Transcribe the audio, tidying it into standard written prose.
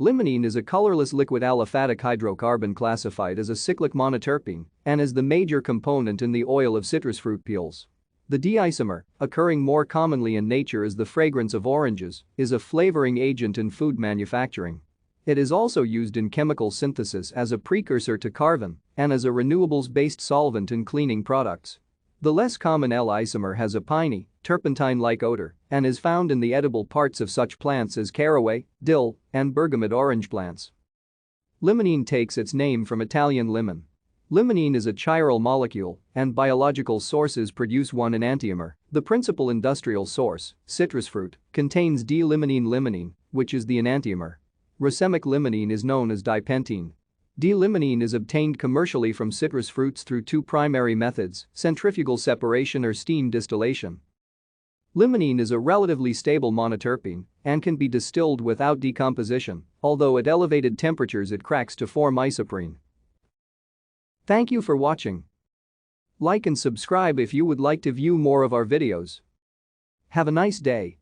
Limonene is a colorless liquid aliphatic hydrocarbon classified as a cyclic monoterpene and is the major component in the oil of citrus fruit peels. The D-isomer, occurring more commonly in nature as the fragrance of oranges, is a flavoring agent in food manufacturing. It is also used in chemical synthesis as a precursor to carvone and as a renewables-based solvent in cleaning products. The less common L-isomer has a piny, turpentine-like odor and is found in the edible parts of such plants as caraway, dill, and bergamot orange plants. Limonene takes its name from Italian limon. Limonene is a chiral molecule and biological sources produce one enantiomer. The principal industrial source, citrus fruit, contains D-limonene, which is the enantiomer. Racemic limonene is known as dipentene. D-limonene is obtained commercially from citrus fruits through two primary methods, centrifugal separation or steam distillation. Limonene is a relatively stable monoterpene and can be distilled without decomposition, although at elevated temperatures it cracks to form isoprene. Thank you for watching. Like and subscribe if you would like to view more of our videos. Have a nice day.